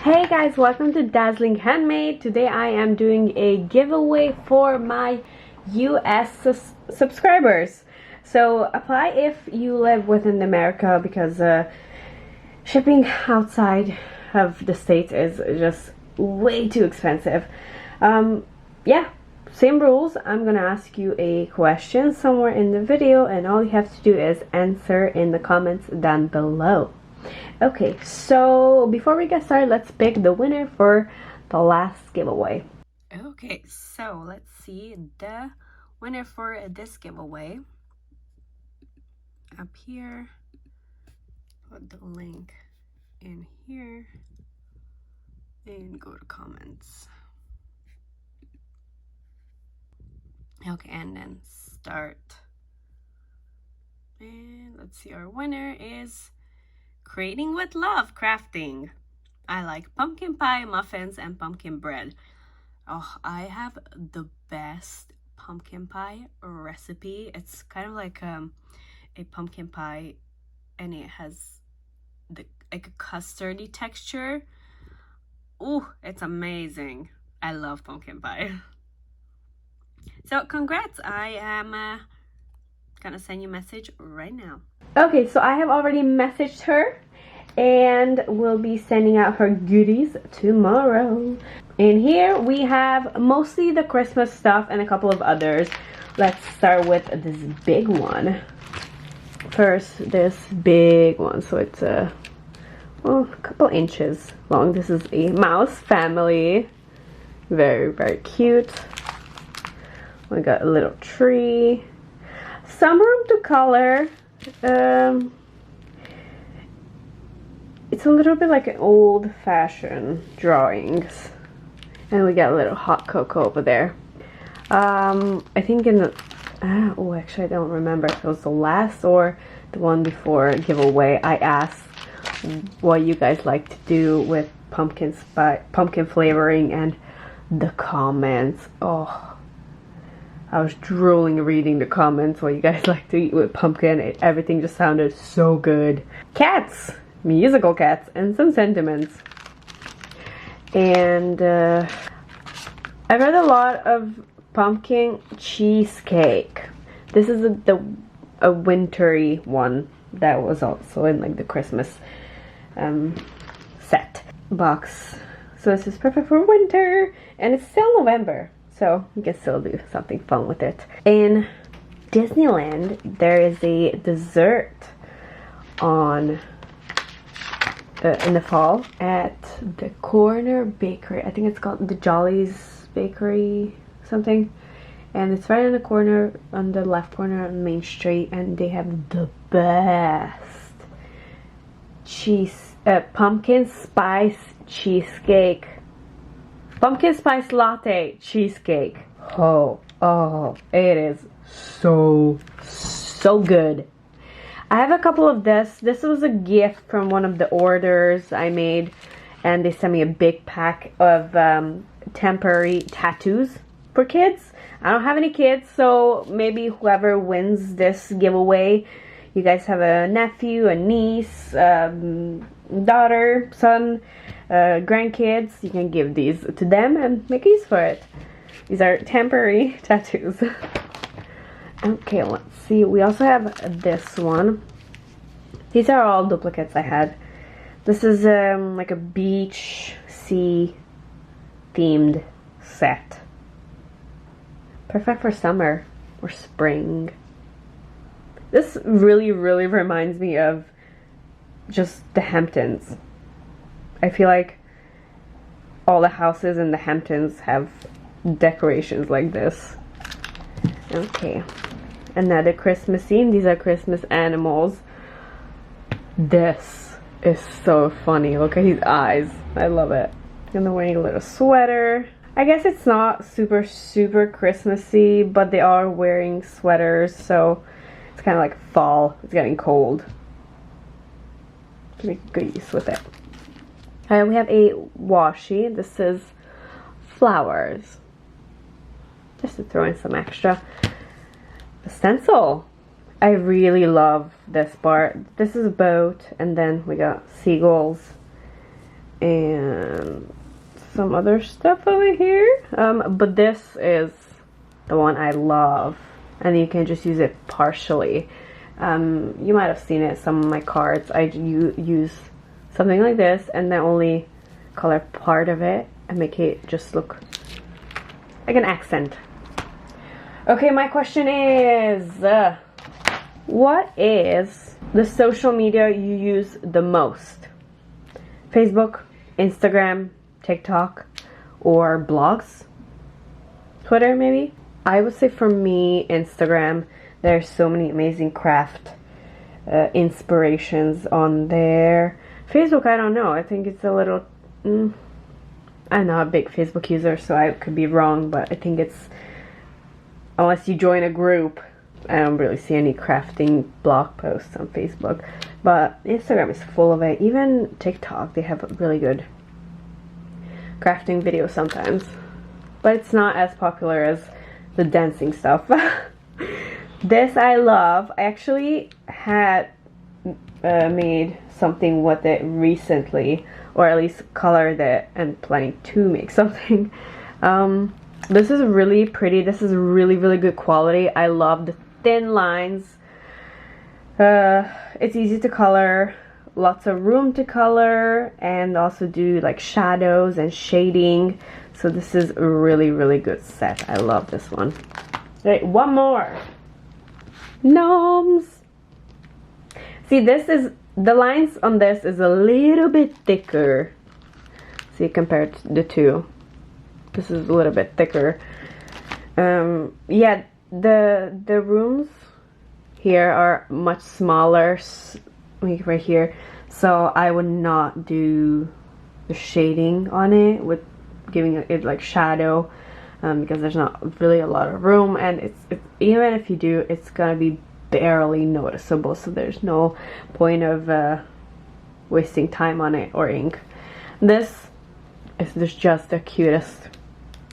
Hey guys, welcome to Dazzling Handmade. Today I am doing a giveaway for my US subscribers. So apply if you live within America, because shipping outside of the States is just way too expensive. Yeah, same rules. I'm gonna ask you a question somewhere in the video, and all you have to do is answer in the comments down below. Okay, so before we get started, let's pick the winner for the last giveaway. Okay, so let's see the winner for this giveaway. Up here, put the link in here and go to comments. Okay, and then start. And let's see, our winner is Creating with Love Crafting. I like pumpkin pie, muffins, and pumpkin bread. Oh, I have the best pumpkin pie recipe. It's kind of like a pumpkin pie, and it has like a custardy texture. Ooh, it's amazing. I love pumpkin pie. So congrats. I am gonna send you a message right now. Okay, so I have already messaged her and we'll be sending out her goodies tomorrow. And here we have mostly the Christmas stuff and a couple of others. Let's start with this big one. First, this big one. So it's a couple inches long. This is a mouse family. Very, very cute. We got a little tree. Some room to color. It's a little bit like an old-fashioned drawings, and we got a little hot cocoa over there. I think in the actually I don't remember if it was the last or the one before giveaway, I asked what you guys like to do with pumpkin flavoring, and the comments, oh, I was drooling reading the comments, what you guys like to eat with pumpkin. Everything just sounded so good. Cats, musical cats, and some sentiments. And I read a lot of pumpkin cheesecake. This is a wintry one that was also in like the Christmas set box. So this is perfect for winter, and it's still November. So you can still do something fun with it. In Disneyland, there is a dessert on in the fall at the corner bakery. I think it's called the Jolly's Bakery something. And it's right in the corner, on the left corner on Main Street. And they have the best pumpkin spice cheesecake. Pumpkin spice latte cheesecake. Oh, it is so good. I have a couple of this. This was a gift from one of the orders I made, and they sent me a big pack of temporary tattoos for kids. I don't have any kids, so maybe whoever wins this giveaway, you guys have a nephew, a niece, daughter, son, grandkids, you can give these to them and make use for it. These are temporary tattoos. Okay, let's see. We also have this one. These are all duplicates I had. This is like a beach sea themed set. Perfect for summer or spring. This really reminds me of just the Hamptons. I feel like all the houses in the Hamptons have decorations like this. Okay, another Christmas theme. These are Christmas animals. This is so funny. Look at his eyes. I love it. And they're wearing a little sweater. I guess it's not super Christmassy, but they are wearing sweaters, so it's kind of like fall. It's getting cold. Make good use with it. We have a washi. This is flowers. Just to throw in some extra. The stencil. I really love this part. This is a boat, and then we got seagulls and some other stuff over here. But this is the one I love, and you can just use it partially. You might have seen it, some of my cards. I use something like this and then only color part of it and make it just look like an accent. Okay, my question is, what is the social media you use the most? Facebook, Instagram, TikTok, or blogs? Twitter maybe? I would say for me, Instagram. There's so many amazing craft inspirations on there. Facebook, I don't know. I think it's a little... I'm not a big Facebook user, so I could be wrong, but I think it's... Unless you join a group, I don't really see any crafting blog posts on Facebook. But Instagram is full of it. Even TikTok, they have really good crafting videos sometimes. But it's not as popular as the dancing stuff. This I love. I actually had made something with it recently, or at least colored it and planning to make something. This is really pretty. This is really good quality. I love the thin lines. It's easy to color, lots of room to color, and also do like shadows and shading. So this is a really good set. I love this one. Right, one more. Gnomes. See, this is, the lines on this is a little bit thicker. See, compared to the two, this is a little bit thicker. Yeah, the rooms here are much smaller, like right here. So I would not do the shading on it with giving it like shadow. Because there's not really a lot of room, and it's even if you do, it's gonna be barely noticeable, so there's no point of wasting time on it or ink. This is just the cutest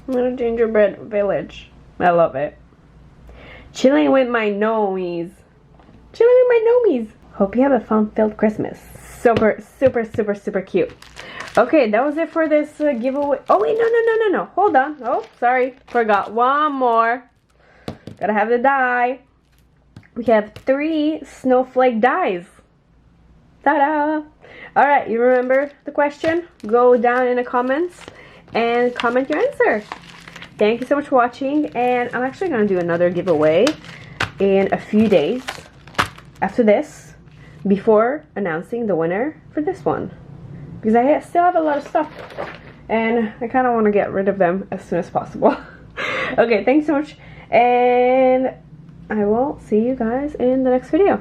little gingerbread village. I love it. Chilling with my gnomies. Chilling with my gnomies. Hope you have a fun-filled Christmas. Super cute. Okay, that was it for this giveaway. Oh wait, no. Hold on. Oh, sorry. Forgot one more. Gotta have the die. We have 3 snowflake dies. Ta-da! Alright, you remember the question? Go down in the comments and comment your answer. Thank you so much for watching, and I'm actually gonna do another giveaway in a few days after this, before announcing the winner for this one. Because I still have a lot of stuff, and I kind of want to get rid of them as soon as possible. Okay, thanks so much, and I will see you guys in the next video.